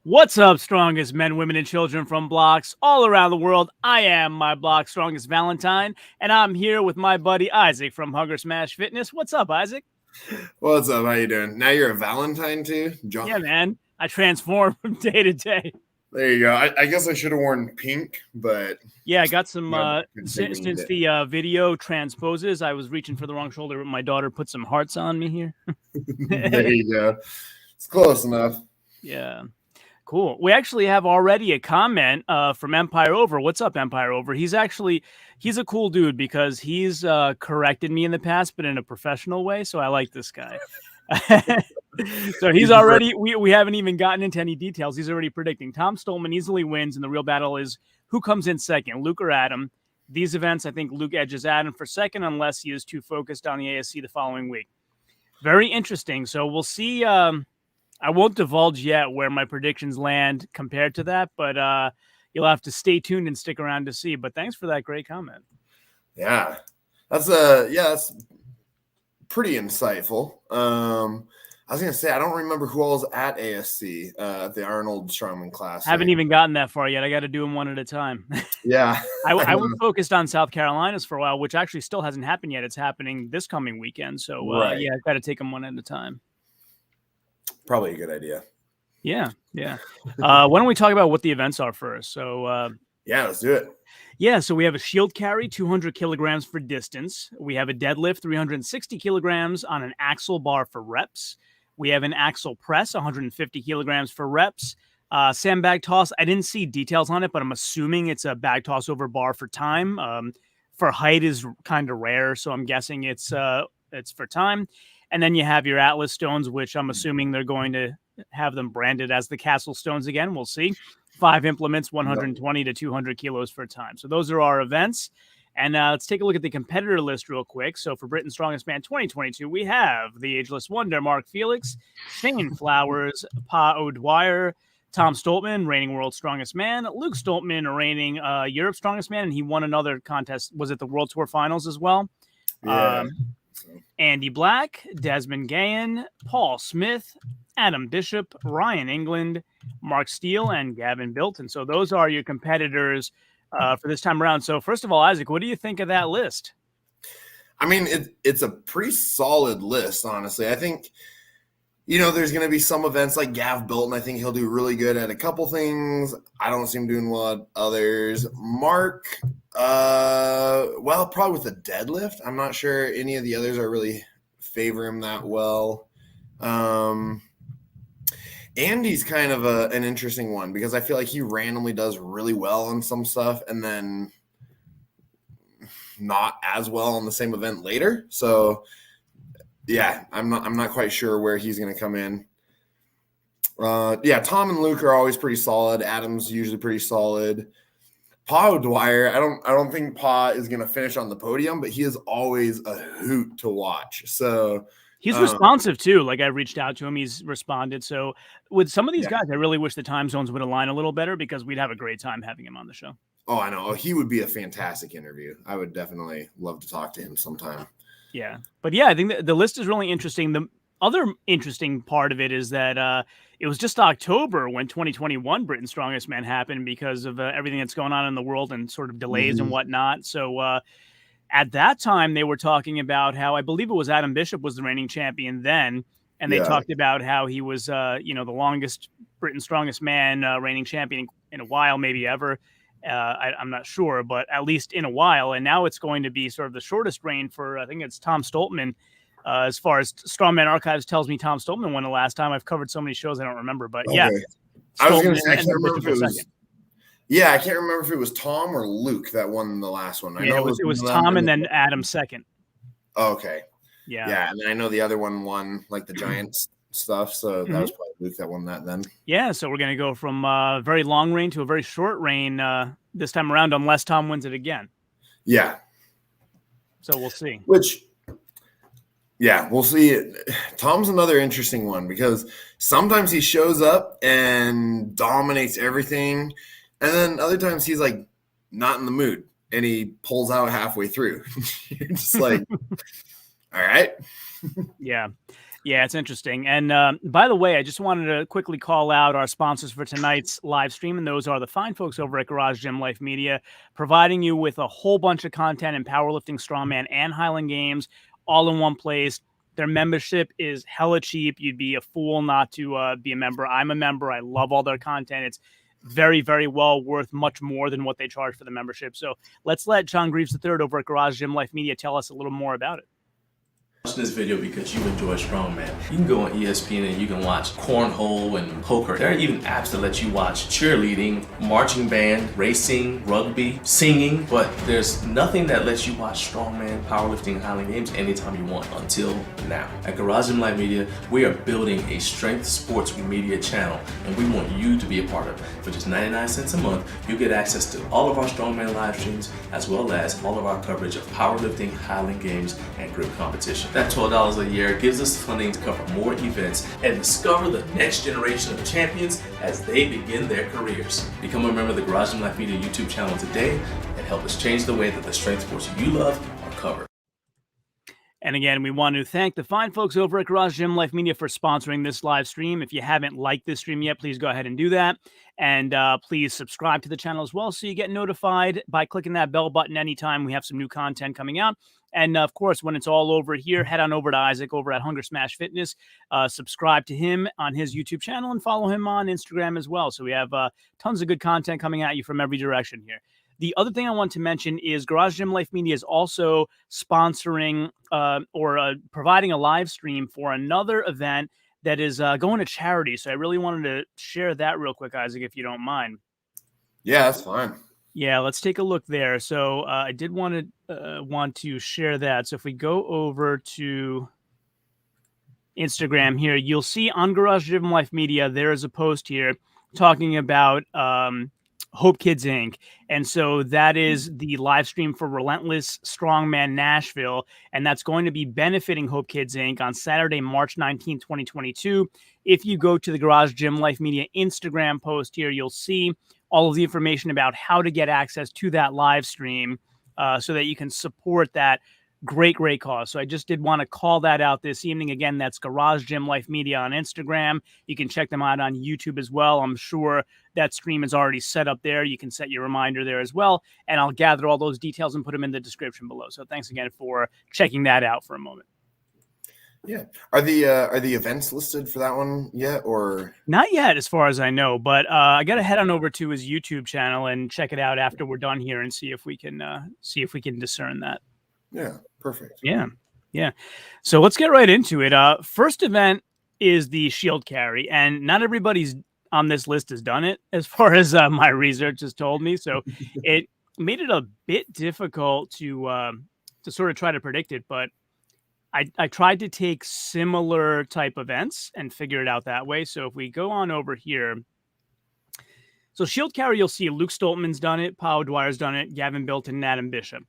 What's up, strongest men, women, and children from blocks all around the world? I am my block strongest Valentine, and I'm here with my buddy Isaac from Hunger Smash Fitness. What's up, Isaac? What's up? How you doing? Now you're a Valentine too? John? Yeah, man. I transform from day to day. There you go. I guess I should have worn pink, but... Yeah, I got some... since the video transposes, I was reaching for the wrong shoulder, but my daughter put some hearts on me here. There you go. It's close enough. Yeah. Cool. We actually have already a comment from Empire Over. What's up, Empire Over? He's a cool dude because he's corrected me in the past, but in a professional way. So I like this guy. So he's already, we haven't even gotten into any details. He's already predicting Tom Stoltman easily wins. And the real battle is who comes in second, Luke or Adam. These events, I think Luke edges Adam for second unless he is too focused on the ASC the following week. Very interesting. So we'll see. I won't divulge yet where my predictions land compared to that, but you'll have to stay tuned and stick around to see. But thanks for that great comment. Yeah, that's pretty insightful. I was gonna say I don't remember who all was at ASC the Arnold Strongman class. Haven't even gotten that far yet. I got to do them one at a time. Yeah, I was focused on South Carolina's for a while, which actually still hasn't happened yet. It's happening this coming weekend, so right. Yeah, I've got to take them one at a time. Probably a good idea. Yeah. Why don't we talk about what the events are first? So yeah, let's do it. Yeah, so we have a shield carry, 200 kilograms for distance. We have a deadlift, 360 kilograms on an axle bar for reps. We have an axle press, 150 kilograms for reps. Sandbag toss, I didn't see details on it, but I'm assuming it's a bag toss over bar for time. For height is kind of rare, so I'm guessing it's for time. And then you have your Atlas stones, which I'm assuming they're going to have them branded as the Castle stones again. We'll see. 5 implements, 120 to 200 kilos for time. So those are our events. And let's take a look at the competitor list real quick. So for Britain's Strongest Man 2022, we have the Ageless Wonder, Mark Felix, Shane Flowers, Pa O'Dwyer, Tom Stoltman, reigning World's Strongest Man, Luke Stoltman, reigning Europe's Strongest Man, and he won another contest. Was it the World Tour Finals as well? Yeah. Andy Black, Desmond Gehen, Paul Smith, Adam Bishop, Ryan England, Mark Steele, and Gavin Bilton. So those are your competitors for this time around. So first of all, Isaac, what do you think of that list? I mean, it's a pretty solid list, honestly. I think, there's going to be some events like Gav Bilton. I think he'll do really good at a couple things. I don't see him doing well at others. Mark, probably with the deadlift. I'm not sure any of the others are really favor him that well. Andy's kind of an interesting one because I feel like he randomly does really well on some stuff and then not as well on the same event later. So yeah, I'm not quite sure where he's going to come in. Tom and Luke are always pretty solid. Adam's usually pretty solid. Pa O'Dwyer, I don't think Pa is going to finish on the podium, but he is always a hoot to watch. So he's responsive too. Like I reached out to him, he's responded. So with some of these guys, I really wish the time zones would align a little better because we'd have a great time having him on the show. Oh, I know. He would be a fantastic interview. I would definitely love to talk to him sometime. Yeah. But yeah, I think the list is really interesting. The other interesting part of it is that it was just October when 2021 Britain's Strongest Man happened because of everything that's going on in the world and sort of delays and whatnot. So at that time, they were talking about how I believe it was Adam Bishop was the reigning champion then. And they talked about how he was, the longest Britain's Strongest Man reigning champion in a while, maybe ever. I'm not sure, but at least in a while. And now it's going to be sort of the shortest reign for, I think it's Tom Stoltman. As far as Strongman Archives tells me, Tom Stoltman won the last time. I've covered so many shows I don't remember, but yeah. I was going to say, I can't remember if it was. Yeah, I can't remember if it was Tom or Luke that won the last one. It was Tom and then Adam second. Oh, okay. Yeah, and then I know the other one won like the Giants stuff, so that was probably Luke that won that then. Yeah, so we're going to go from a very long reign to a very short reign this time around, unless Tom wins it again. Yeah. So we'll see. Yeah, we'll see. Tom's another interesting one because sometimes he shows up and dominates everything, and then other times he's like not in the mood and he pulls out halfway through. You're just like, all right. Yeah. Yeah, it's interesting. And by the way, I just wanted to quickly call out our sponsors for tonight's live stream, and those are the fine folks over at Garage Gym Life Media, providing you with a whole bunch of content in powerlifting, strongman, and Highland games, all in one place. Their membership is hella cheap. You'd be a fool not to be a member. I'm a member. I love all their content. It's very, very well worth much more than what they charge for the membership. So let's let John Greaves III over at Garage Gym Life Media tell us a little more about it. This video because you enjoy strongman. You can go on ESPN and you can watch cornhole and poker. There are even apps that let you watch cheerleading, marching band, racing, rugby, singing, but there's nothing that lets you watch strongman, powerlifting, and Highland games anytime you want until now. At Garage Gym Life Media, we are building a strength sports media channel, and we want you to be a part of it. For just 99 cents a month, you get access to all of our strongman live streams, as well as all of our coverage of powerlifting, Highland games, and group competition. That $12 a year gives us funding to cover more events and discover the next generation of champions as they begin their careers. Become a member of the Garage Gym Life Media YouTube channel today and help us change the way that the strength sports you love are covered. And again, we want to thank the fine folks over at Garage Gym Life Media for sponsoring this live stream. If you haven't liked this stream yet, please go ahead and do that. And please subscribe to the channel as well so you get notified by clicking that bell button anytime we have some new content coming out. And of course, when it's all over here, head on over to Isaac over at Hunger Smash Fitness. Subscribe to him on his YouTube channel and follow him on Instagram as well. So we have tons of good content coming at you from every direction here. The other thing I want to mention is Garage Gym Life Media is also sponsoring or providing a live stream for another event that is going to charity. So I really wanted to share that real quick, Isaac, if you don't mind. Yeah, that's fine. Yeah, let's take a look there. So I did want to share that. So if we go over to Instagram here, you'll see on Garage Gym Life Media, there is a post here talking about Hope Kids Inc. And so that is the live stream for Relentless Strongman Nashville. And that's going to be benefiting Hope Kids Inc. on Saturday, March 19, 2022. If you go to the Garage Gym Life Media Instagram post here, you'll see all of the information about how to get access to that live stream so that you can support that great cause. So I just did want to call that out this evening. Again, that's Garage Gym Life Media on Instagram. You can check them out on YouTube as well. I'm sure that stream is already set up there. You can set your reminder there as well. And I'll gather all those details and put them in the description below. So thanks again for checking that out for a moment. Yeah. Are the events listed for that one yet, or not yet, as far as I know? But I got to head on over to his YouTube channel and check it out after we're done here and see if we can discern that. Yeah, perfect. Yeah. So let's get right into it. First event is the shield carry, and not everybody's on this list has done it, as far as my research has told me. So it made it a bit difficult to sort of try to predict it, but I tried to take similar type events and figure it out that way. So if we go on over here, so shield carry, you'll see Luke Stoltman's done it, Paul Dwyer's done it, Gavin Bilton, and Adam Bishop,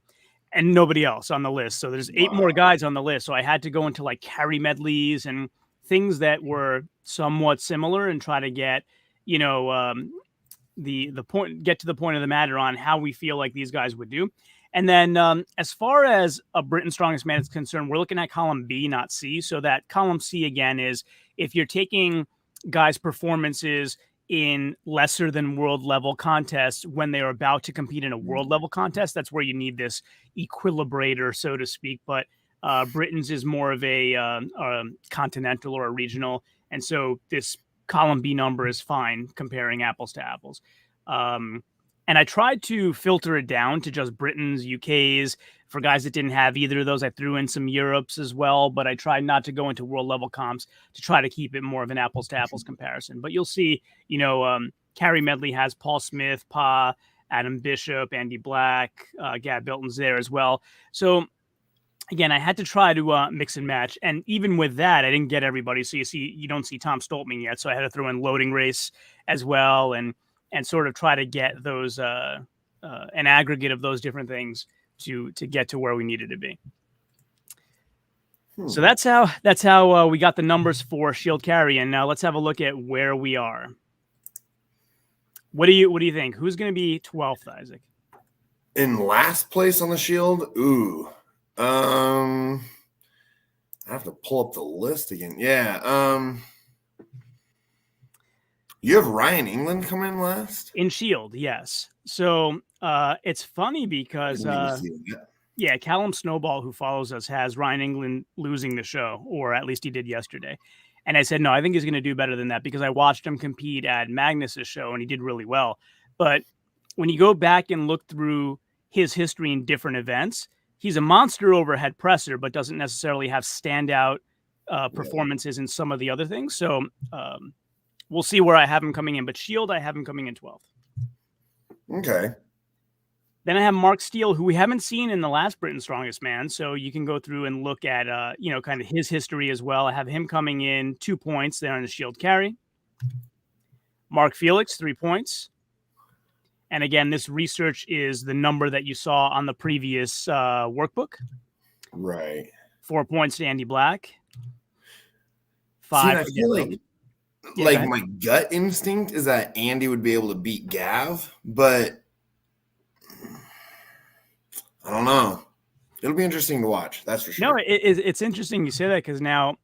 and nobody else on the list. So there's 8 more guys on the list. So I had to go into like carry medleys and things that were somewhat similar and try to get, the point, get to the point of the matter on how we feel like these guys would do. And then as far as a Britain's Strongest Man is concerned, we're looking at column B, not C. So that column C, again, is if you're taking guys' performances in lesser than world level contests when they are about to compete in a world level contest, that's where you need this equilibrator, so to speak. But Britain's is more of a continental or a regional. And so this column B number is fine comparing apples to apples. And I tried to filter it down to just Britain's, UK's. For guys that didn't have either of those, I threw in some Europe's as well, but I tried not to go into world level comps to try to keep it more of an apples to apples comparison. But you'll see, Carrie Medley has Paul Smith, Pa, Adam Bishop, Andy Black, Gab Bilton's there as well. So again, I had to try to mix and match. And even with that, I didn't get everybody. So you don't see Tom Stoltman yet. So I had to throw in Loading Race as well and sort of try to get those an aggregate of those different things to get to where we needed to be. So that's how we got the numbers for shield carry. And now let's have a look at where we are. What do you think? Who's going to be 12th, Isaac? In last place on the shield? Ooh. I I have to pull up the list again. Yeah. You have Ryan England come in last? In Shield, yes. So it's funny because yeah, Callum Snowball, who follows us, has Ryan England losing the show, or at least he did yesterday. And I said, no, I think he's going to do better than that because I watched him compete at Magnus's show and he did really well. But when you go back and look through his history in different events, he's a monster overhead presser, but doesn't necessarily have standout performances in some of the other things. So we'll see where I have him coming in. But Shield, I have him coming in 12th. Okay. Then I have Mark Steele, who we haven't seen in the last Britain's Strongest Man. So you can go through and look at, kind of his history as well. I have him coming in 2 points there on the Shield carry. Mark Felix, 3 points. And again, this research is the number that you saw on the previous workbook. Right. 4 points to Andy Black. 5. See, I feel like my gut instinct is that Andy would be able to beat Gav, but I don't know. It'll be interesting to watch. That's for sure. No, it's interesting you say that because now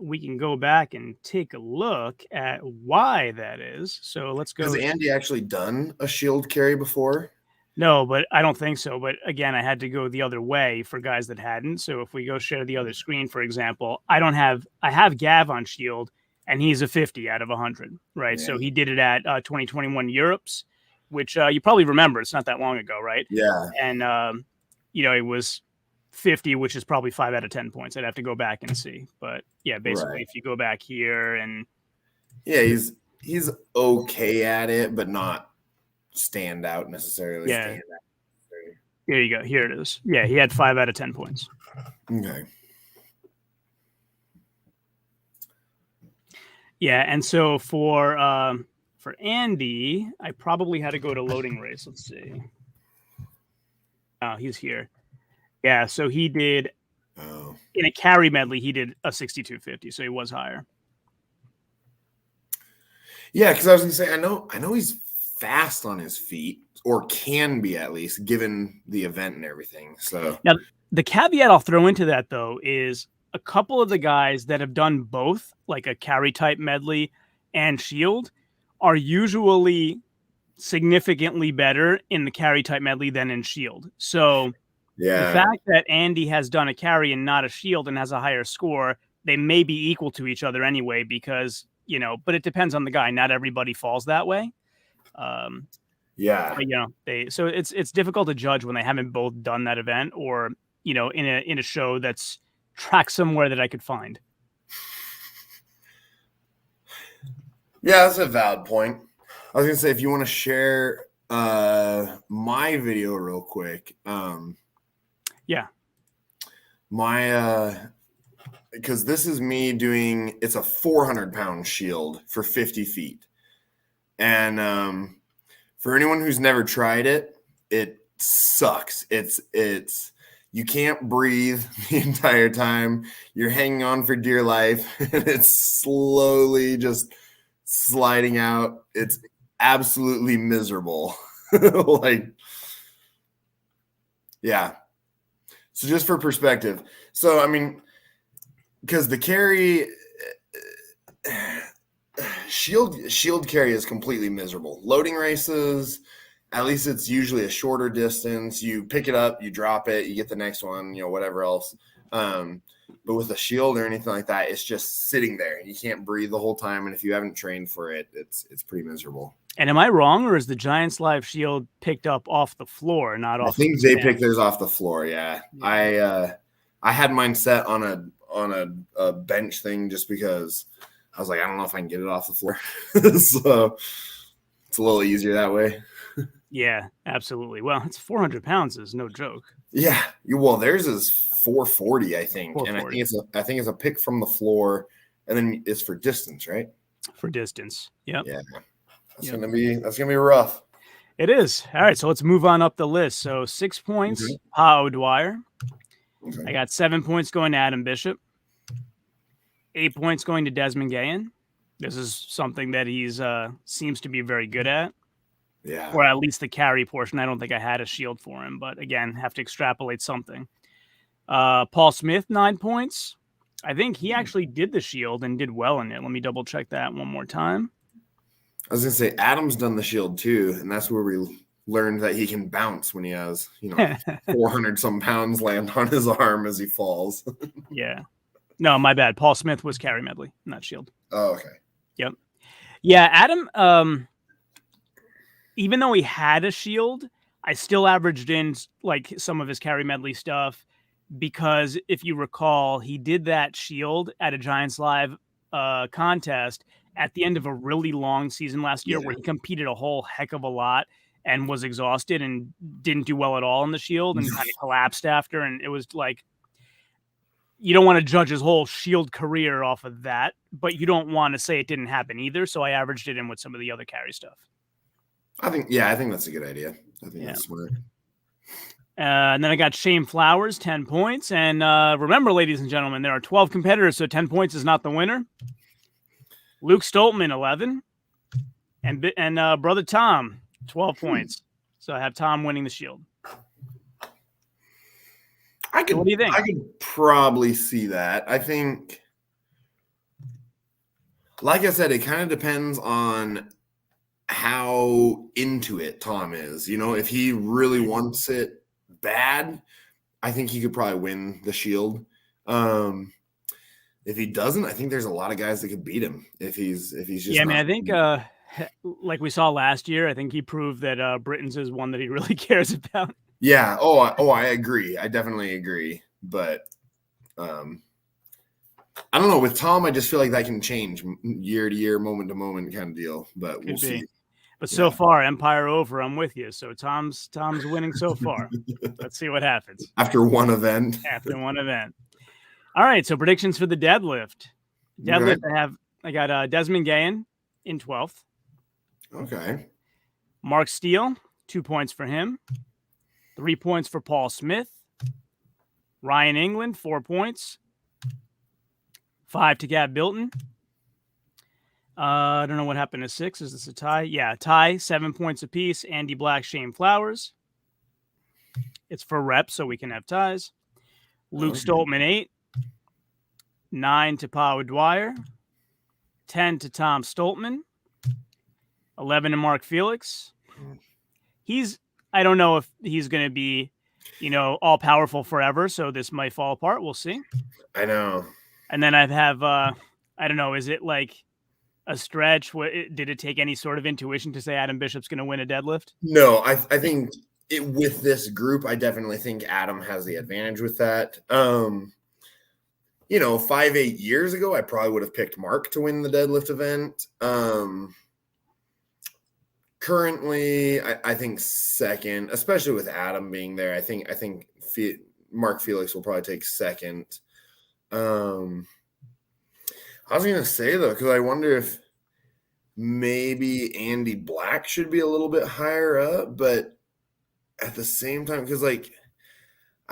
we can go back and take a look at why that is. So let's go. Has Andy actually done a shield carry before? No, but I don't think so. But again, I had to go the other way for guys that hadn't. So if we go share the other screen, for example, I have Gav on shield and he's a 50 out of 100, right? Yeah. So he did it at 2021 Europes, which you probably remember. It's not that long ago, right? Yeah. And, it was 50, which is probably 5 out of 10 points. I'd have to go back and see. But yeah, basically, if you go back here and. Yeah, he's okay at it, but not stand out necessarily. Yeah. Here you go. Here it is. Yeah, he had 5 out of 10 points. Okay. Yeah, and so for Andy, I probably had to go to loading race. Let's see. Oh, he's here. Yeah, so he did in a carry medley, he did a 62.50, so he was higher. Yeah, because I was gonna say, I know he's fast on his feet, or can be at least, given the event and everything. So now the caveat I'll throw into that though is a couple of the guys that have done both, like a carry type medley and shield, are usually significantly better in the carry type medley than in shield. So yeah, the fact that Andy has done a carry and not a shield and has a higher score, they may be equal to each other anyway, because, but it depends on the guy. Not everybody falls that way. Yeah. But, so it's difficult to judge when they haven't both done that event or, in a show that's tracked somewhere that I could find. Yeah, that's a valid point. I was gonna say, if you want to share my video real quick. Yeah. My because this is me doing, it's a 400-pound shield for 50 feet. And for anyone who's never tried it, it sucks. It's you can't breathe the entire time. You're hanging on for dear life, and it's slowly just sliding out. It's absolutely miserable. Yeah. So just for perspective. So, I mean, because the carry, shield carry is completely miserable. Loading races, at least it's usually a shorter distance. You pick it up, you drop it, you get the next one, whatever else. But with a shield or anything like that, it's just sitting there. You can't breathe the whole time. And if you haven't trained for it, it's pretty miserable. And am I wrong, or is the Giants Live shield picked up off the floor, not off? I think they picked theirs off the floor. Yeah. I had mine set on a bench thing just because I was like, I don't know if I can get it off the floor. So it's a little easier that way. Yeah, absolutely. Well, it's 400 pounds is no joke. Yeah. Well, theirs is 440, I think. 440. And I think it's a pick from the floor, and then it's for distance, right? For distance. Yep. Yeah. That's gonna be rough. It is. All right, so let's move on up the list. So 6 points, Pa O'Dwyer. Okay. I got 7 points going to Adam Bishop. 8 points going to Desmond Gehen. This is something that he's seems to be very good at. Yeah. Or at least the carry portion. I don't think I had a shield for him, but again, have to extrapolate something. Paul Smith, 9 points. I think he actually did the shield and did well in it. Let me double check that one more time. I was gonna say Adam's done the shield too, and that's where we learned that he can bounce when he has 400 some pounds land on his arm as he falls. Yeah. No, my bad. Paul Smith was carry medley, not shield. Oh, okay. Yep. Yeah, Adam. Even though he had a shield, I still averaged in like some of his carry medley stuff because if you recall, he did that shield at a Giants Live contest at the end of a really long season last year where he competed a whole heck of a lot and was exhausted and didn't do well at all in the shield and kind of collapsed after. And it was like, you don't want to judge his whole shield career off of that, but you don't want to say it didn't happen either. So I averaged it in with some of the other carry stuff. I think that's a good idea. I think that's smart. And then I got Shane Flowers, 10 points. And remember, ladies and gentlemen, there are 12 competitors, so 10 points is not the winner. Luke Stoltman, 11. And brother Tom, 12 points. So I have Tom winning the shield. What do you think? I could probably see that. I think, like I said, it kind of depends on how into it Tom is. If he really wants it bad, I think he could probably win the shield. If he doesn't, I think there's a lot of guys that could beat him if he's just. Yeah, I mean, I think like we saw last year, I think he proved that Britain's is one that he really cares about. Yeah. I agree. I definitely agree. But I don't know. With Tom, I just feel like that can change year to year, moment to moment kind of deal. But we'll see. But so far, Empire over. I'm with you. So Tom's winning so far. Let's see what happens after one event. All right. So predictions for the deadlift. I got Desmond Gehen in 12th. Okay. Mark Steele, 2 points for him. 3 points for Paul Smith. Ryan England, 4 points. 5 to Gab Bilton. I don't know what happened to 6. Is this a tie? Yeah, tie, 7 points apiece. Andy Black, Shane Flowers. It's for reps, so we can have ties. Luke Stoltman, 8. 9 to Pau Dwyer. 10 to Tom Stoltman. 11 to Mark Felix. I don't know if he's going to be, all powerful forever. So this might fall apart. We'll see. I know. And then I have, I don't know, is it like a stretch? Did it take any sort of intuition to say Adam Bishop's going to win a deadlift? No, I think with this group, I definitely think Adam has the advantage with that. 5-8 years ago, I probably would have picked Mark to win the deadlift event. Currently, I think second, especially with Adam being there. I think Mark Felix will probably take second. I was going to say, though, because I wonder if maybe Andy Black should be a little bit higher up, but at the same time, because, I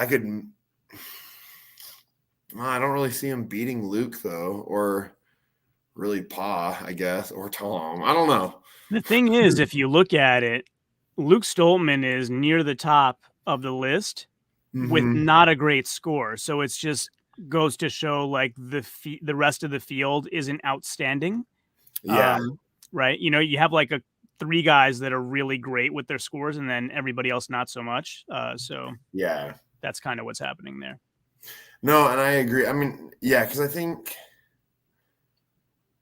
don't really see him beating Luke, though, or really Pa, I guess, or Tom. I don't know. The thing is, if you look at it, Luke Stoltman is near the top of the list with not a great score. So it's just goes to show the rest of the field isn't outstanding. Yeah. Right. You have 3 guys that are really great with their scores and then everybody else not so much. So yeah, that's kind of what's happening there. No, and I agree. I mean, yeah, because I think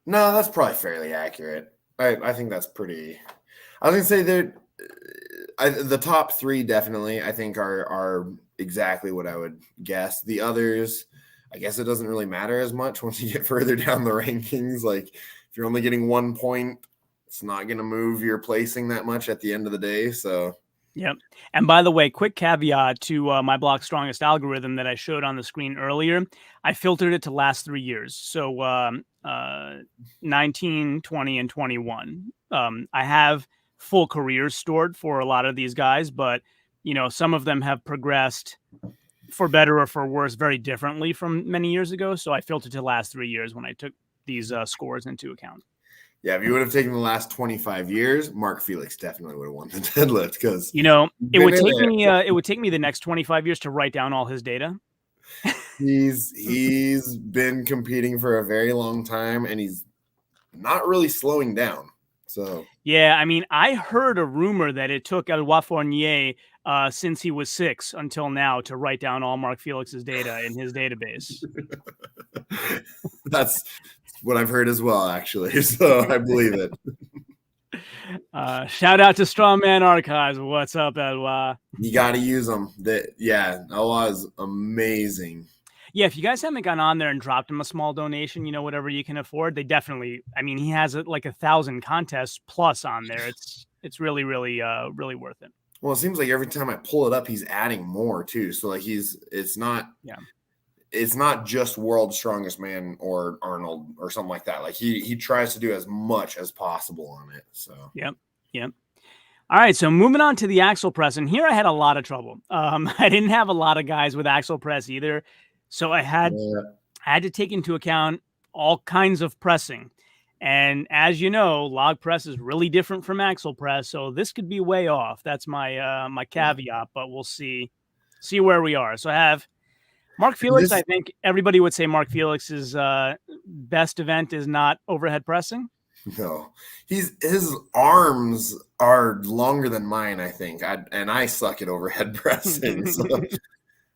that's probably fairly accurate. I think that's pretty. I was gonna say that the top 3 definitely I think are exactly what I would guess. The others, I guess it doesn't really matter as much once you get further down the rankings. If you're only getting 1 point, it's not gonna move your placing that much at the end of the day. So. Yep. And by the way, quick caveat to my Block's strongest algorithm that I showed on the screen earlier. I filtered it to last 3 years. So 19, 20, and 21. I have full careers stored for a lot of these guys, but, some of them have progressed for better or for worse very differently from many years ago. So I filtered to last 3 years when I took these scores into account. Yeah, if you would have taken the last 25 years, Mark Felix definitely would have won the deadlift because it would take me the next 25 years to write down all his data. He's been competing for a very long time, and he's not really slowing down. So yeah, I mean, I heard a rumor that it took Eloi Fournier since he was 6 until now to write down all Mark Felix's data in his database. That's what I've heard as well, actually. So I believe it. Shout out to Strongman Archives. What's up, Eloi? You got to use them. Eloi is amazing. Yeah, if you guys haven't gone on there and dropped him a small donation, whatever you can afford, they definitely. I mean, he has like 1,000 contests plus on there. It's really, really, really worth it. Well, it seems like every time I pull it up, he's adding more too. So like it's not just World's Strongest Man or Arnold or something like that. Like he tries to do as much as possible on it. So yep. All right, so moving on to the axle press, and here I had a lot of trouble. I didn't have a lot of guys with axle press either. So I had to take into account all kinds of pressing. And as you know, log press is really different from axle press. So this could be way off. That's my my caveat, but we'll see where we are. So I have Mark Felix. I think everybody would say Mark Felix's best event is not overhead pressing. No, his arms are longer than mine, I think. I suck at overhead pressing. So.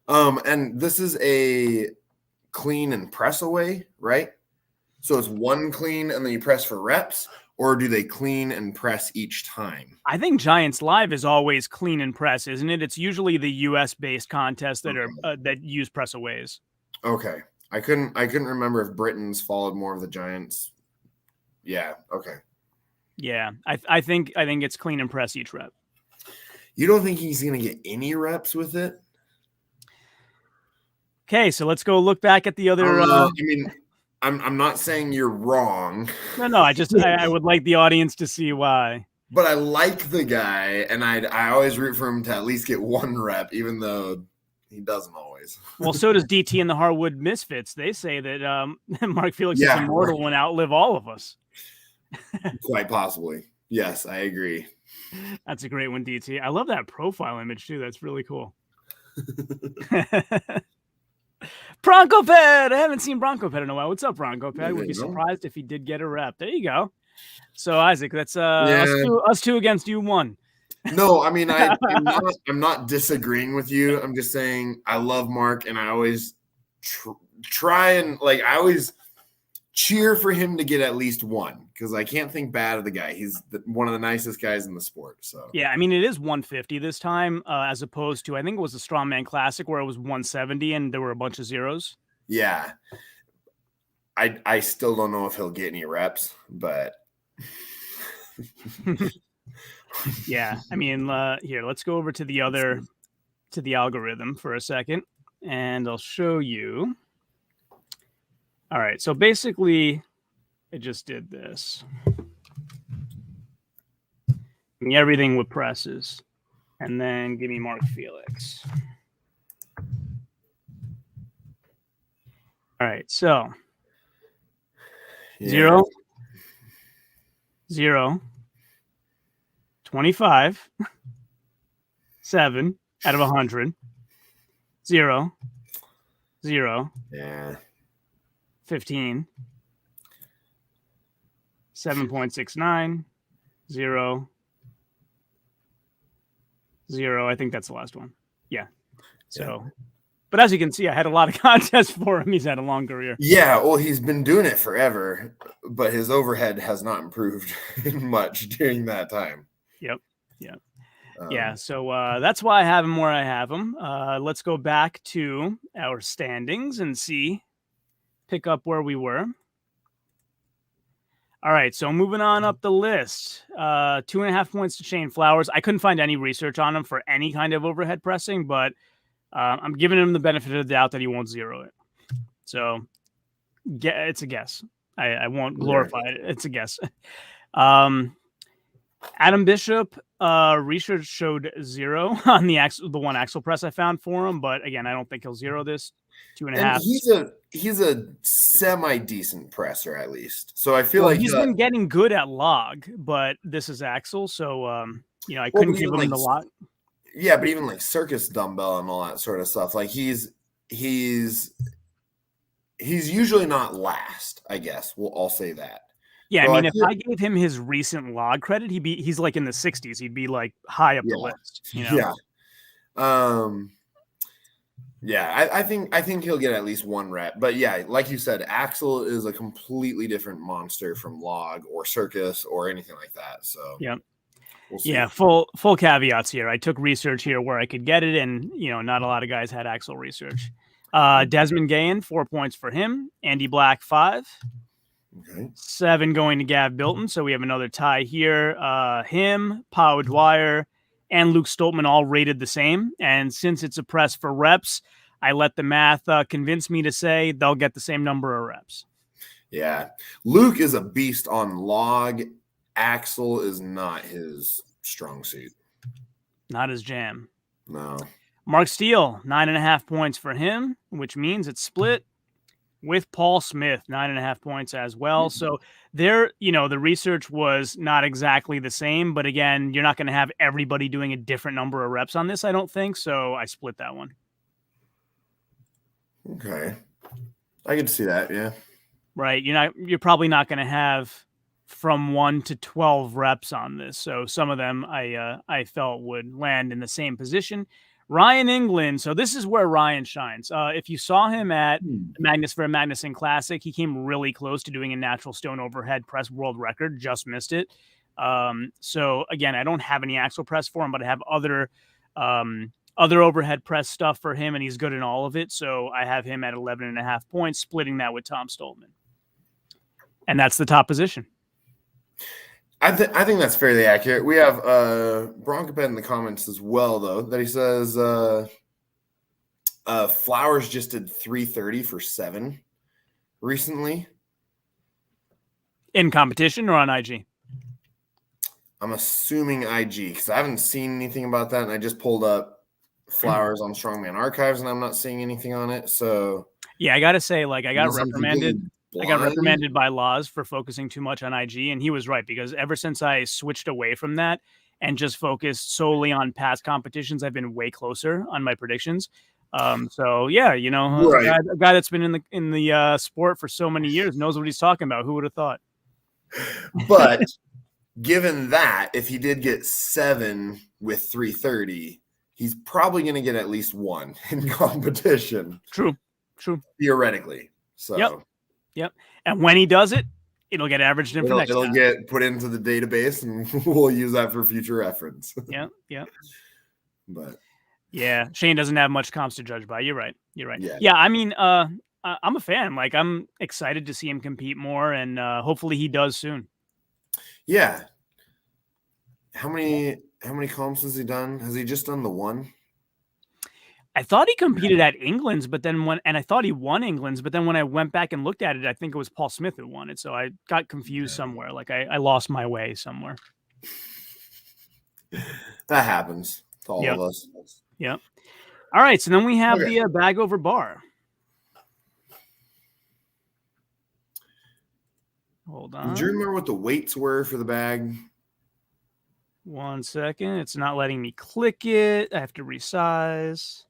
And this is a clean and press away, right? So it's one clean and then you press for reps, or do they clean and press each time? I think Giants Live is always clean and press, isn't it? It's usually the US based contests that are that use press aways. Okay. I couldn't remember if Britain's followed more of the Giants. Yeah. Okay. Yeah. I think it's clean and press each rep. You don't think he's going to get any reps with it? Okay, so let's go look back at the other. I mean, I'm not saying you're wrong. No. I would like the audience to see why. But I like the guy, and I always root for him to at least get one rep, even though he doesn't always. Well, so does DT and the Harwood Misfits. They say that Mark Felix is immortal and outlive all of us. Quite possibly. Yes, I agree. That's a great one, DT. I love that profile image too. That's really cool. Bronco Ped! I haven't seen Bronco Ped in a while. What's up, Bronco Ped? Would be surprised if he did get a rep. There you go. So Isaac, that's us two against you one. No, I mean I'm not disagreeing with you. I'm just saying I love Mark, and I always try and I always cheer for him to get at least one, because I can't think bad of the guy. He's one of the nicest guys in the sport. So yeah, I mean, it is 150 this time, as opposed to, I think it was the Strongman Classic where it was 170 and there were a bunch of zeros. Yeah, I still don't know if he'll get any reps, but yeah, I mean, here, let's go over to the algorithm for a second, and I'll show you. All right, so basically, it just did this. Give me everything with presses, and then give me Mark Felix. All right, so 0, 25, 7 out of 100, 0, 0. Yeah. 15, 7.69, 0, 0. I think that's the last one. Yeah. So, but as you can see, I had a lot of contests for him. He's had a long career. Yeah. Well, he's been doing it forever, but his overhead has not improved much during that time. Yep. Yeah. So that's why I have him where I have him. Let's go back to our standings and pick up where we were. All right, so moving on up the list, 2.5 points to Shane Flowers. I couldn't find any research on him for any kind of overhead pressing, but I'm giving him the benefit of the doubt that he won't zero it. So it's a guess. I won't glorify it. It's a guess. Adam Bishop, research showed 0 on the one axle press I found for him, but again, I don't think he'll zero this. 2.5. And he's a semi decent presser at least. So I feel like he's been getting good at log, but this is axle, so I couldn't give him the lot. Yeah, but even like circus dumbbell and all that sort of stuff, like he's he's usually not last, I guess. I'll say that. Yeah, So I mean, if I gave him his recent log credit, he's like in the 60s. He'd be like high up the list. You know? Yeah. I think he'll get at least one rep. But yeah, like you said, Axel is a completely different monster from log or circus or anything like that. So yeah. We'll see. Yeah, full caveats here. I took research here where I could get it, and not a lot of guys had Axel research. Desmond Gehen, 4 points for him. Andy Black, 5. Okay. 7 going to Gav Bilton. So we have another tie here. Him, Pau Dwyer, and Luke Stoltman all rated the same. And since it's a press for reps, I let the math convince me to say they'll get the same number of reps. Yeah. Luke is a beast on log. Axel is not his strong suit. Not his jam. No. Mark Steele, 9.5 points for him, which means it's split with Paul Smith, 9.5 points as well. So there, the research was not exactly the same, but again, you're not going to have everybody doing a different number of reps on this, I don't think. So I split that one. Okay. I could see that. Yeah. Right. You're probably not going to have from 1 to 12 reps on this. So some of them I felt would land in the same position. Ryan England. So this is where Ryan shines. If you saw him at Magnus for a Magnuson Classic, he came really close to doing a natural stone overhead press world record, just missed it. So again, I don't have any axle press for him, but I have other overhead press stuff for him, and he's good in all of it. So I have him at 11.5 points, splitting that with Tom Stoltman. And that's the top position. I think that's fairly accurate. We have Broncoped in the comments as well, though, that he says Flowers just did 330 for 7 recently. In competition or on IG? I'm assuming IG because I haven't seen anything about that, and I just pulled up Flowers on Strongman Archives, and I'm not seeing anything on it. So yeah, I gotta say, I got reprimanded. I got reprimanded by Laws for focusing too much on IG, and he was right, because ever since I switched away from that and just focused solely on past competitions, I've been way closer on my predictions. So yeah, right. a guy that's been in the sport for so many years knows what he's talking about. Who would have thought? But given that, if he did get 7 with 330, he's probably going to get at least 1 in competition. True. Theoretically. So. Yep. And when he does it, it'll get averaged in for next time. It'll get put into the database, and we'll use that for future reference. Yeah. But yeah, Shane doesn't have much comps to judge by. You're right. Yeah. I mean, I'm a fan. I'm excited to see him compete more, and hopefully he does soon. Yeah. How many comps has he done? Has he just done the one? I thought he competed at England's, but then I thought he won England's, but then when I went back and looked at it, I think it was Paul Smith who won it. So I got confused somewhere. I lost my way somewhere. That happens to all of us. Yep. All right. So then we have the bag over bar. Hold on. Do you remember what the weights were for the bag? 1 second. It's not letting me click it. I have to resize.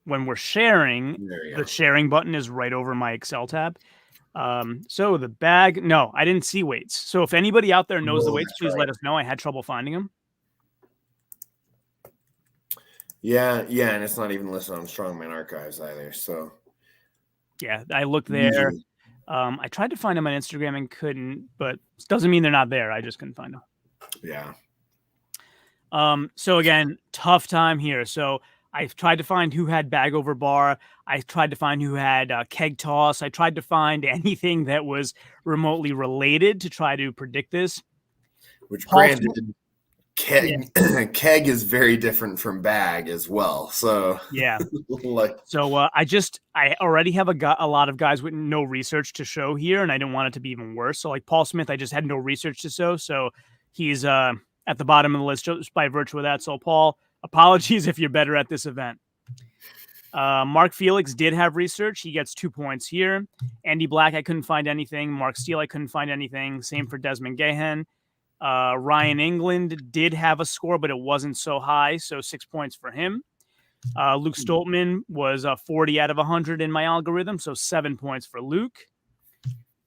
When we're sharing, the sharing button is right over my Excel tab. So the bag, no, I didn't see weights. So if anybody out there knows the weights, please let us know. I had trouble finding them. Yeah, and it's not even listed on Strongman Archives either. So yeah, I looked there. I tried to find them on Instagram and couldn't, but it doesn't mean they're not there. I just couldn't find them. Yeah. So again, tough time here. So I tried to find who had bag over bar. I tried to find who had keg toss. I tried to find anything that was remotely related to try to predict this. Which granted, keg is very different from bag as well. So yeah. I already have a lot of guys with no research to show here, and I didn't want it to be even worse. So like Paul Smith, I just had no research to show. So he's at the bottom of the list just by virtue of that. So Paul, apologies if you're better at this event. Mark Felix did have research. He gets 2 points here. Andy Black, I couldn't find anything. Mark Steele, I couldn't find anything. Same for Desmond Gehen. Ryan England did have a score, but it wasn't so high, so 6 points for him. Luke Stoltman was 40 out of 100 in my algorithm, so 7 points for Luke.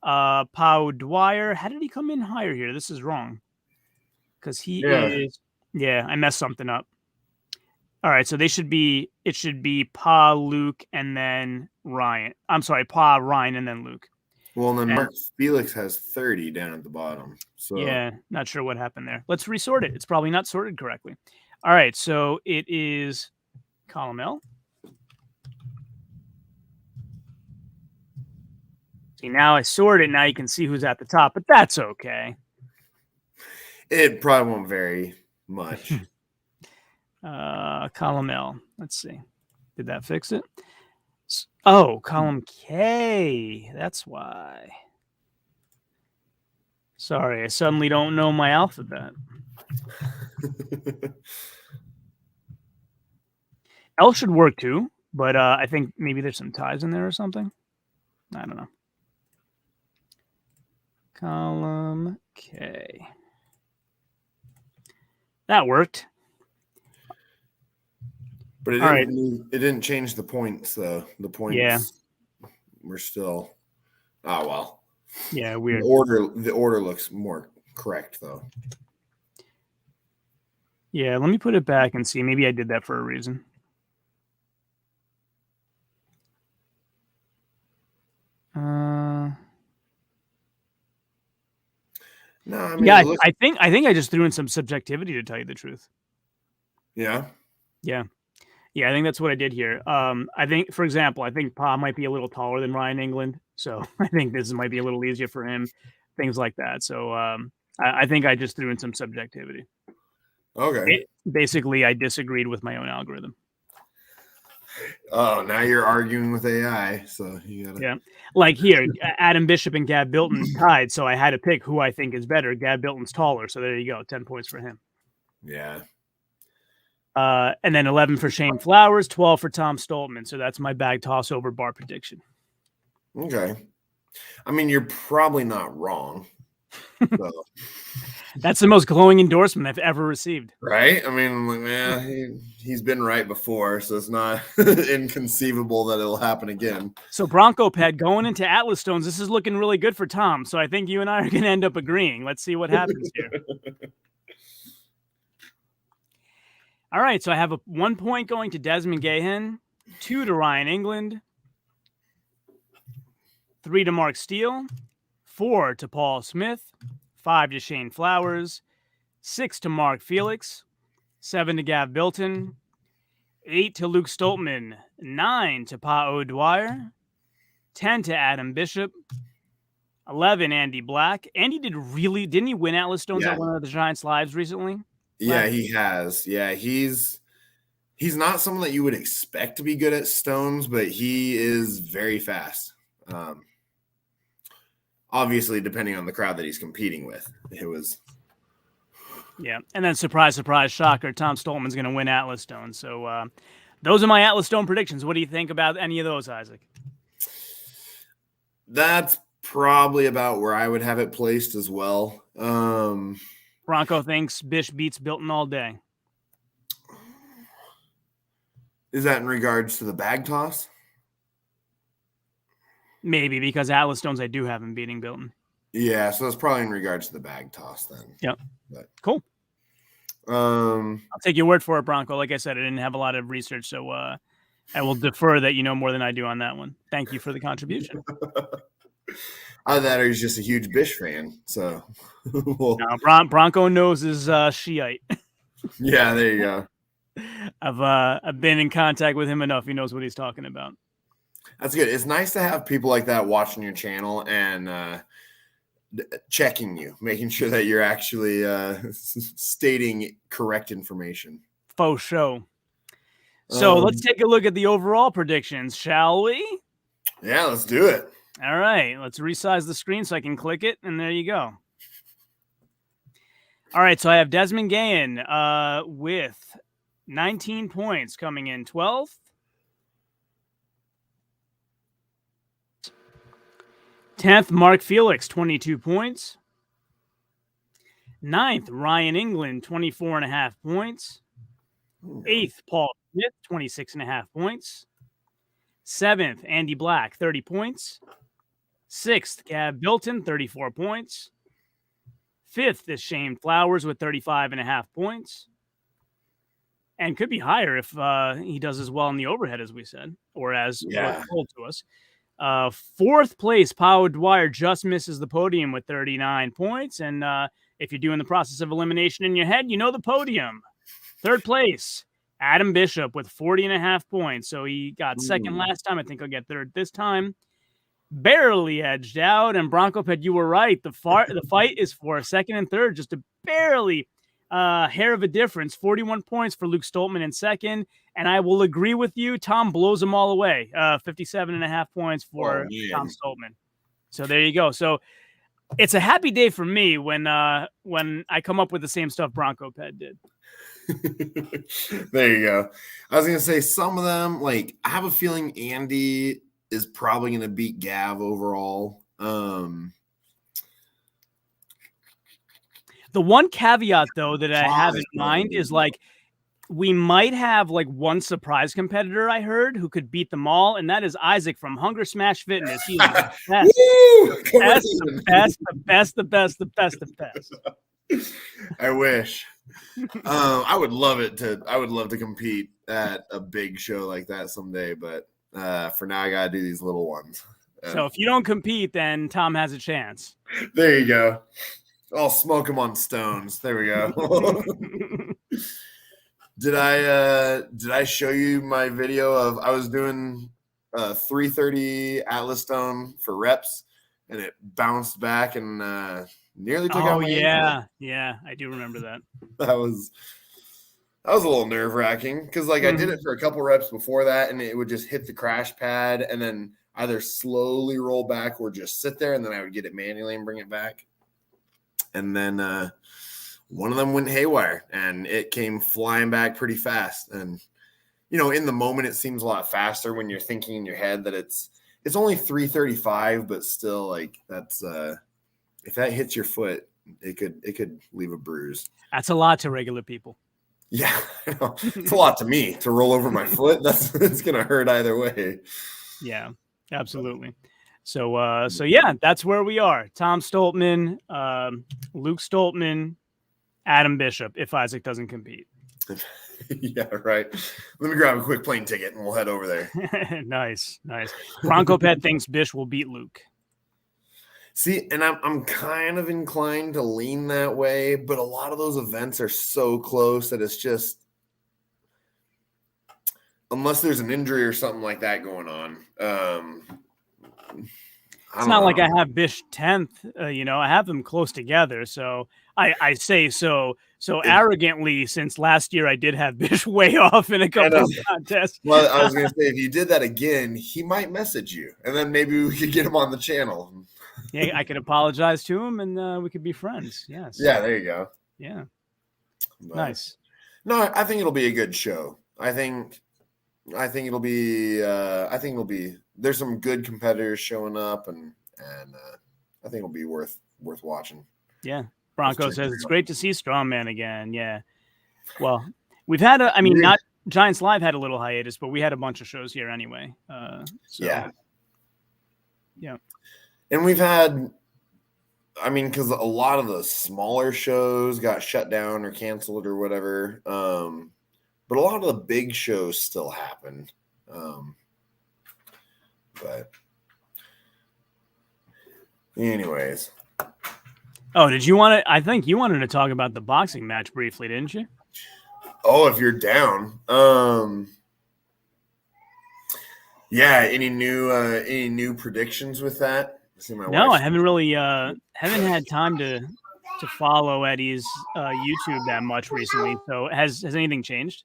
Pau Dwyer, how did he come in higher here? This is wrong. Because he is... Yeah, I messed something up. All right, so it should be Pa, Luke, and then Ryan. I'm sorry, Pa, Ryan, and then Luke. Well, and then Mark Felix has 30 down at the bottom. So yeah, not sure what happened there. Let's resort it. It's probably not sorted correctly. All right, so it is column L. See, now I sort it. Now you can see who's at the top, but that's okay. It probably won't vary much. Column L. Let's see. Did that fix it? Oh, column K. That's why. Sorry, I suddenly don't know my alphabet. L should work too, but I think maybe there's some ties in there or something. I don't know. Column K. That worked. But it didn't change the points, though. The points were still... Oh, well. Yeah, weird. The order looks more correct, though. Yeah, let me put it back and see. Maybe I did that for a reason. No, I mean, yeah, I think I just threw in some subjectivity, to tell you the truth. Yeah. Yeah. Yeah, I think that's what I did here. I think, for example, I think Pa might be a little taller than Ryan England, so I think this might be a little easier for him, things like that. So I think I just threw in some subjectivity. Okay. Basically, I disagreed with my own algorithm. Oh, now you're arguing with AI, so you gotta... Yeah, like here, Adam Bishop and Gab Bilton tied, so I had to pick who I think is better. Gab Bilton's taller, so there you go, 10 points for him. Yeah. And then 11 for Shane Flowers, 12 for Tom Stoltman. So that's my bag toss over bar prediction. Okay. I mean, you're probably not wrong. So. That's the most glowing endorsement I've ever received. Right? I mean, yeah, he's been right before, so it's not inconceivable that it'll happen again. So Bronco Pet, going into Atlas Stones, this is looking really good for Tom. So I think you and I are going to end up agreeing. Let's see what happens here. All right, so I have 1 point going to Desmond Gehen, 2 to Ryan England, 3 to Mark Steele, 4 to Paul Smith, 5 to Shane Flowers, 6 to Mark Felix, 7 to Gav Bilton, 8 to Luke Stoltman, 9 to Pa Dwyer, 10 to Adam Bishop, 11 Andy Black. Andy didn't he win Atlas Stones at one of the Giants Lives recently? Yeah, he has. Yeah, he's not someone that you would expect to be good at stones, but he is very fast. Obviously, depending on the crowd that he's competing with, it was. Yeah, and then surprise, surprise, shocker, Tom Stoltman's going to win Atlas Stone. So those are my Atlas Stone predictions. What do you think about any of those, Isaac? That's probably about where I would have it placed as well. Bronco thinks Bish beats Bilton all day. Is that in regards to the bag toss? Maybe, because Atlas Stones, I do have him beating Bilton. Yeah, so that's probably in regards to the bag toss then. Yep. But, cool. I'll take your word for it, Bronco. Like I said, I didn't have a lot of research, so I will defer that you know more than I do on that one. Thank you for the contribution. Either that or he's just a huge Bish fan. So no, Bronco knows his Shiite. Yeah, there you go. I've been in contact with him enough. He knows what he's talking about. That's good. It's nice to have people like that watching your channel and checking you, making sure that you're actually stating correct information. Faux show. So let's take a look at the overall predictions, shall we? Yeah, let's do it. All right, let's resize the screen so I can click it, and there you go. All right, so I have Desmond Gehen with 19 points coming in 12th. 10th, Mark Felix, 22 points. 9th, Ryan England, 24.5 points. 8th, Paul Smith, 26.5 points. 7th, Andy Black, 30 points. 6th, Gab Bilton, 34 points. 5th is Shane Flowers with 35.5 points. And could be higher if he does as well in the overhead as we said, or as was told to us. 4th place, Powell Dwyer just misses the podium with 39 points. And if you're doing the process of elimination in your head, you know the podium. 3rd place, Adam Bishop with 40.5 points. So he got second last time. I think he'll get 3rd this time. Barely edged out. And Bronco Ped, you were right. The fight is for 2nd and 3rd, just a barely hair of a difference. 41 points for Luke Stoltman in 2nd. And I will agree with you. Tom blows them all away. 57.5 points for Tom Stoltman. So there you go. So it's a happy day for me when I come up with the same stuff Bronco Ped did. There you go. I was going to say some of them, like, I have a feeling Andy is probably going to beat Gav overall. The one caveat, though, that I have in mind is, like, we might have, like, one surprise competitor I heard who could beat them all, and that is Isaac from Hunger Smash Fitness. He's the best. I wish. I would love to compete at a big show like that someday, but for now I gotta do these little ones. So if you don't compete, then Tom has a chance. There you go. I'll smoke him on stones. There we go. Did I show you my video of I was doing 330 Atlas Stone for reps and it bounced back and nearly took out my ankle. Yeah, I do remember that. That was a little nerve-wracking because I did it for a couple reps before that and it would just hit the crash pad and then either slowly roll back or just sit there and then I would get it manually and bring it back. And then one of them went haywire and it came flying back pretty fast. And, in the moment, it seems a lot faster when you're thinking in your head that it's only 335, but still that's if that hits your foot, it could leave a bruise. That's a lot to regular people. Yeah, it's a lot to me to roll over my foot. It's going to hurt either way. Yeah, absolutely. So yeah, that's where we are. Tom Stoltman, Luke Stoltman, Adam Bishop, if Isaac doesn't compete. Yeah, right. Let me grab a quick plane ticket and we'll head over there. Nice. Bronco Pet thinks Bish will beat Luke. See, and I'm kind of inclined to lean that way, but a lot of those events are so close that it's just, unless there's an injury or something like that going on. It's not like I have Bish 10th, I have them close together. So I say so arrogantly, since last year I did have Bish way off in a couple of contests. Well, I was going to say, if you did that again, he might message you, and then maybe we could get him on the channel. Yeah, I could apologize to him, and we could be friends. Yes. Yeah, there you go. Yeah. But, nice. No, I think it'll be a good show. I think it'll be. There's some good competitors showing up, and I think it'll be worth watching. Yeah. Bronco says it's great to see Strongman again. Yeah. Well, we've had not Giants Live had a little hiatus, but we had a bunch of shows here anyway. Yeah. And we've had, because a lot of the smaller shows got shut down or canceled or whatever. But a lot of the big shows still happen. But anyways. Oh, did you want to? I think you wanted to talk about the boxing match briefly, didn't you? Oh, if you're down. Yeah. Any new predictions with that? No, I haven't really haven't had time to follow Eddie's YouTube that much recently. So has anything changed?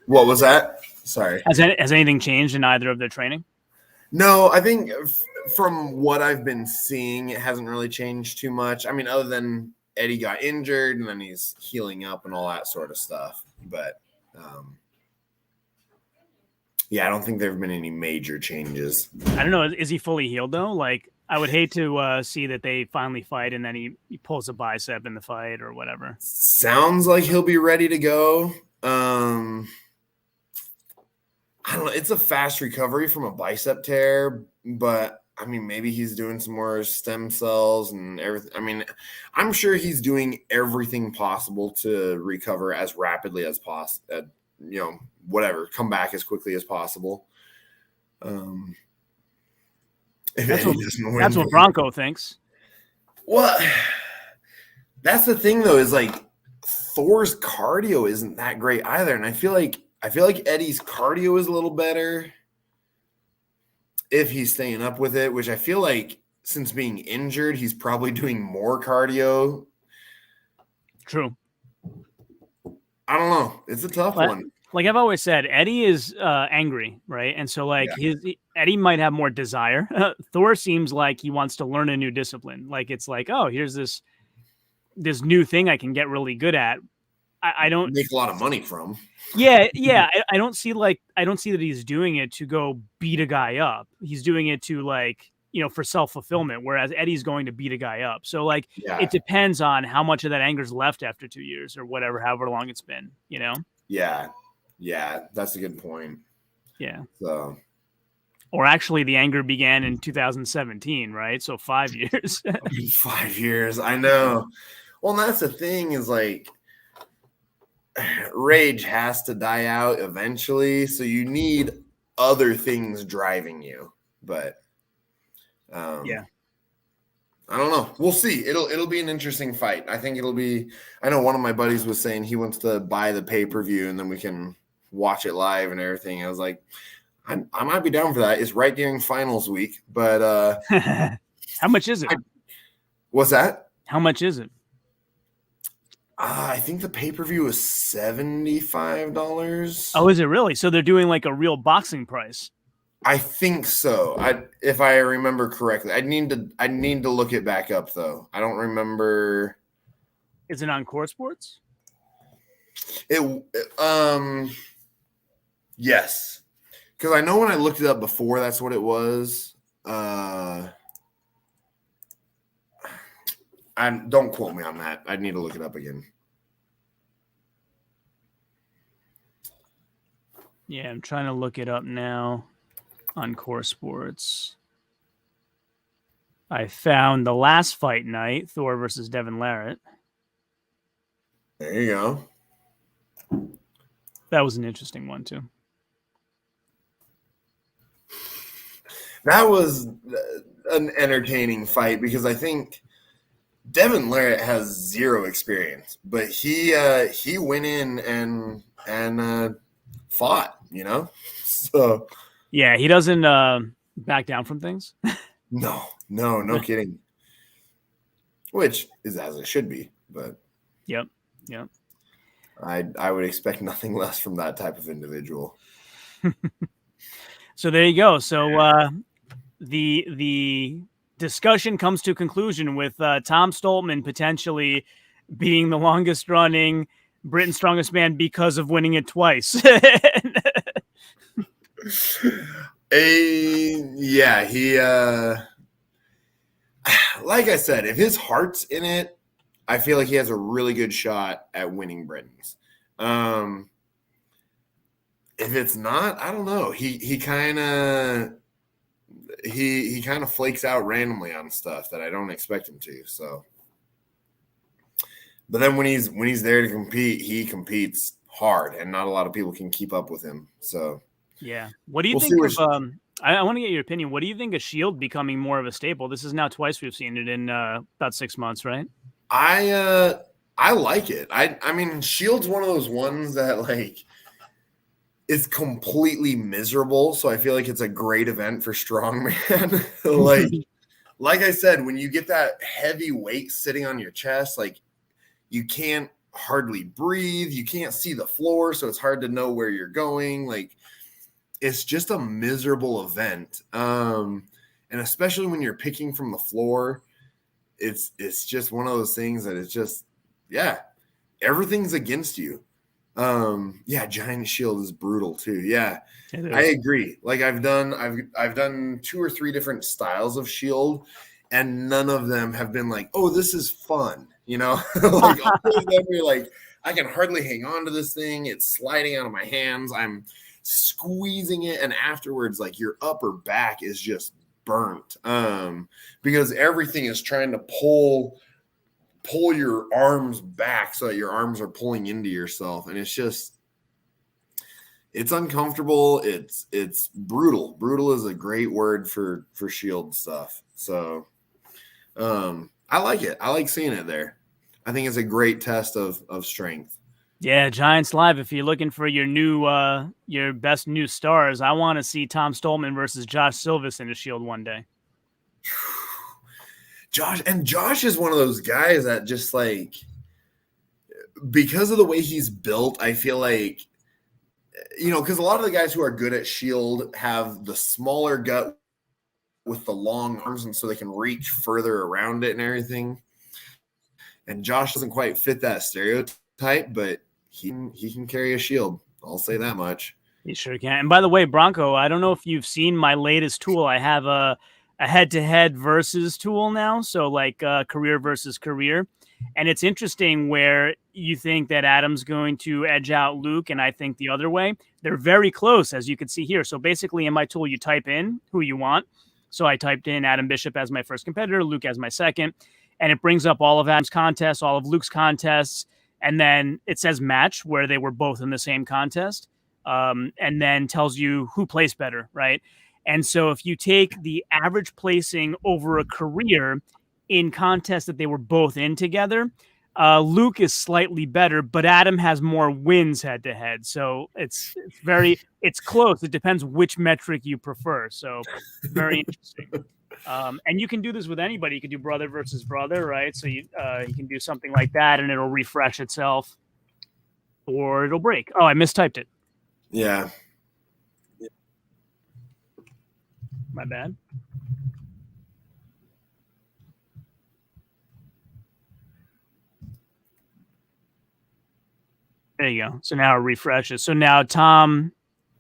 What was that? Sorry. Has anything changed in either of their training? No, I think from what I've been seeing, it hasn't really changed too much. Other than Eddie got injured and then he's healing up and all that sort of stuff. But yeah, I don't think there have been any major changes. I don't know. Is he fully healed though? Like, I would hate to see that they finally fight and then he pulls a bicep in the fight or whatever. Sounds like he'll be ready to go. I don't know. It's a fast recovery from a bicep tear, but I mean, maybe he's doing some more stem cells and everything. I mean, I'm sure he's doing everything possible to recover as rapidly as possible. Whatever, come back as quickly as possible. That's what Bronco thinks. Well, that's the thing though, is like Thor's cardio isn't that great either, and I feel like Eddie's cardio is a little better if he's staying up with it, which I feel like since being injured, he's probably doing more cardio. True. I don't know. It's a tough one. Like I've always said, Eddie is angry, right? And so like Eddie might have more desire. Thor seems like he wants to learn a new discipline. Like it's like, oh, here's this new thing I can get really good at. I don't make a lot of money from. Yeah. I don't see that he's doing it to go beat a guy up. He's doing it to like, for self-fulfillment, whereas Eddie's going to beat a guy up. So like it depends on how much of that anger's left after 2 years or whatever, however long it's been, Yeah, that's a good point. Yeah. So, or actually, the anger began in 2017, right? So 5 years. 5 years, I know. Well, and that's the thing is like, rage has to die out eventually, so you need other things driving you. But, I don't know. We'll see. It'll be an interesting fight. I think it'll be. I know one of my buddies was saying he wants to buy the pay-per-view and then we can watch it live and everything. I was like, I might be down for that. It's right during finals week, but how much is it? What's that? How much is it? I think the pay-per-view was $75. Oh, is it really? So they're doing like a real boxing price. I think so. If I remember correctly. I need to look it back up though. I don't remember. Is it on Court Sports? Yes. Because I know when I looked it up before, that's what it was. Don't quote me on that. I need to look it up again. Yeah, I'm trying to look it up now on Core Sports. I found the last fight night, Thor versus Devin Larrot. There you go. That was an interesting one, too. That was an entertaining fight because I think Devin Larrot has zero experience, but he went in and fought, So yeah, he doesn't back down from things. No kidding. Which is as it should be, but Yep. I would expect nothing less from that type of individual. So there you go. So the discussion comes to a conclusion with Tom Stoltman potentially being the longest running Britain's Strongest Man because of winning it twice. He like I said, if his heart's in it, I feel like he has a really good shot at winning Britain's. If it's not, I don't know. He kind of flakes out randomly on stuff that I don't expect him to. So, but then when he's there to compete, he competes hard, and not a lot of people can keep up with him. So, yeah. What do you think of? I want to get your opinion. What do you think of Shield becoming more of a staple? This is now twice we've seen it in about 6 months, right? I like it. I mean, Shield's one of those ones that like it's completely miserable. So I feel like it's a great event for Strongman. like I said, when you get that heavy weight sitting on your chest, like you can't hardly breathe. You can't see the floor. So it's hard to know where you're going. Like it's just a miserable event. And especially when you're picking from the floor, it's just one of those things that it's just, everything's against you. Yeah, giant shield is brutal too. Yeah, It I is. agree. Like I've done 2 or 3 different styles of shield, and none of them have been like, oh, this is fun. Like all of them are like, I can hardly hang on to this thing. It's sliding out of my hands. I'm squeezing it, and afterwards, like your upper back is just burnt. Because everything is trying to pull your arms back so that your arms are pulling into yourself, and it's uncomfortable. It's brutal is a great word for shield stuff. So I like it. I like seeing it there. I think it's a great test of strength. Yeah, Giants Live. If you're looking for your your best new stars, I want to see Tom Stoltman versus Josh Silvis in a shield one day. Josh is one of those guys that just like, because of the way he's built, I feel like, because a lot of the guys who are good at shield have the smaller gut with the long arms, and so they can reach further around it and everything. And Josh doesn't quite fit that stereotype, but he can carry a shield. I'll say that much. He sure can. And by the way, Bronco, I don't know if you've seen my latest tool. I have a head-to-head versus tool now, so like career versus career. And it's interesting where you think that Adam's going to edge out Luke, and I think the other way. They're very close, as you can see here. So basically in my tool, you type in who you want. So I typed in Adam Bishop as my first competitor, Luke as my second, and it brings up all of Adam's contests, all of Luke's contests, and then it says match where they were both in the same contest, and then tells you who placed better, right? And so if you take the average placing over a career in contests that they were both in together, Luke is slightly better, but Adam has more wins head-to-head. So it's close. It depends which metric you prefer. So very interesting. And you can do this with anybody. You can do brother versus brother, right? So you can do something like that, and it'll refresh itself, or it'll break. Oh, I mistyped it. Yeah. My bad. There you go. So now it refreshes. So now Tom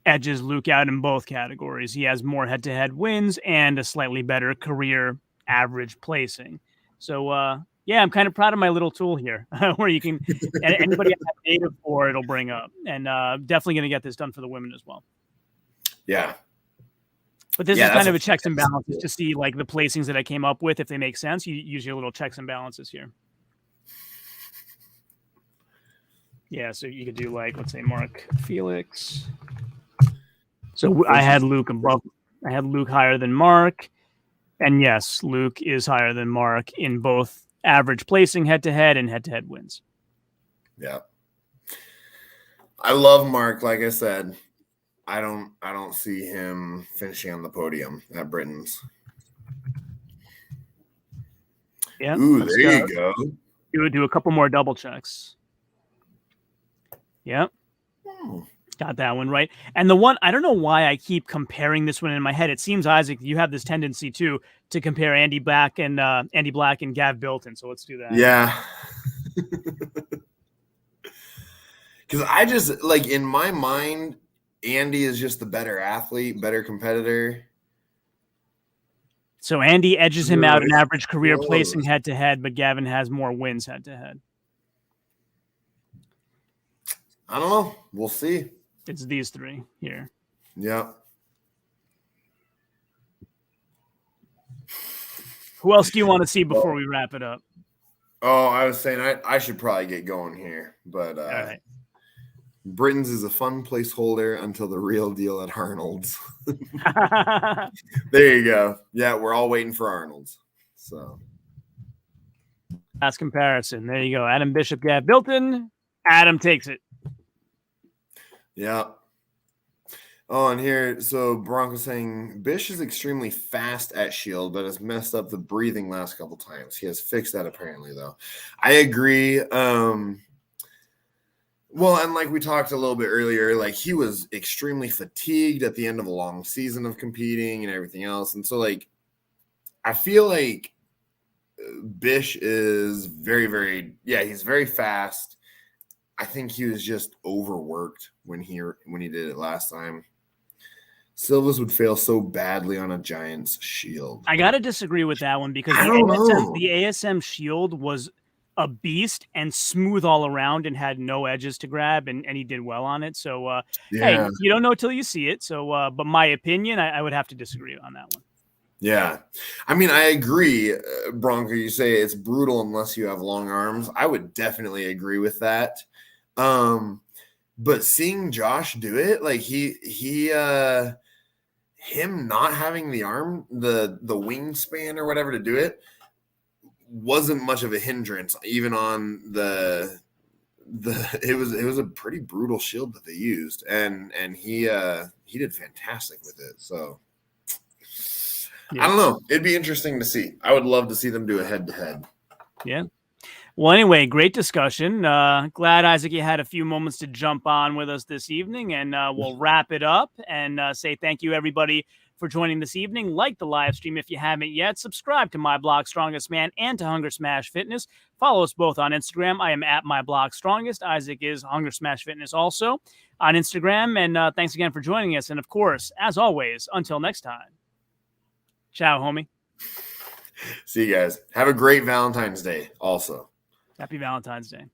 edges Luke out in both categories. He has more head-to-head wins and a slightly better career average placing. So, yeah, I'm kind of proud of my little tool here where you can, anybody I have data for, it'll bring up. And definitely going to get this done for the women as well. Yeah. But this is kind of a checks and balances to see like the placings that I came up with. If they make sense, you use your little checks and balances here. Yeah, so you could do like, let's say Mark Felix. So I had Luke above. I had Luke higher than Mark. And yes, Luke is higher than Mark in both average placing head-to-head and head-to-head wins. Yeah. I love Mark. Like I said, I don't see him finishing on the podium at Britain's. Yeah. Ooh, there you go. Do a couple more double checks. Yep. Got that one right. And the one, I don't know why I keep comparing this one in my head. It seems, Isaac, you have this tendency too to compare Andy Black and Gav Bilton. So let's do that. Yeah. Because I just, like, in my mind, Andy is just the better athlete, better competitor. So Andy edges him out in average career placing head-to-head, but Gavin has more wins head-to-head. I don't know. We'll see. It's these three here. Yeah. Who else do you want to see before we wrap it up? Oh, I was saying I should probably get going here, but all right. Britain's is a fun placeholder until the real deal at Arnold's. There you go. Yeah, we're all waiting for Arnold's. So last comparison. There you go. Adam Bishop, Gav Bilton. Adam takes it. Yeah. Oh, and here, so Bronco saying Bish is extremely fast at shield, but has messed up the breathing last couple times. He has fixed that apparently, though. I agree. Well, and like we talked a little bit earlier, like he was extremely fatigued at the end of a long season of competing and everything else. And so, like, I feel like Bish is very, very, he's very fast. I think he was just overworked when he did it last time. Silva's would fail so badly on a Giants shield. I got to disagree with that one because I don't know. the ASM shield was a beast and smooth all around and had no edges to grab, and he did well on it. So, hey, you don't know till you see it. So, but my opinion, I would have to disagree on that one. Yeah. I mean, I agree, Bronco. You say it's brutal unless you have long arms. I would definitely agree with that. But seeing Josh do it, like him not having the arm, the wingspan or whatever to do it wasn't much of a hindrance, even on it was a pretty brutal shield that they used, and he did fantastic with it. So yeah. I don't know. It'd be interesting to see. I would love to see them do a head-to-head. Yeah. Well, anyway, great discussion. Glad, Isaac, you had a few moments to jump on with us this evening, and we'll wrap it up and say thank you, everybody, for joining this evening. Like the live stream if you haven't yet. Subscribe to My Blog Strongest Man and to Hunger Smash Fitness. Follow us both on Instagram. I am at My Blog Strongest. Isaac is Hunger Smash Fitness also on Instagram. And thanks again for joining us. And, of course, as always, until next time, ciao, homie. See you guys. Have a great Valentine's Day also. Happy Valentine's Day.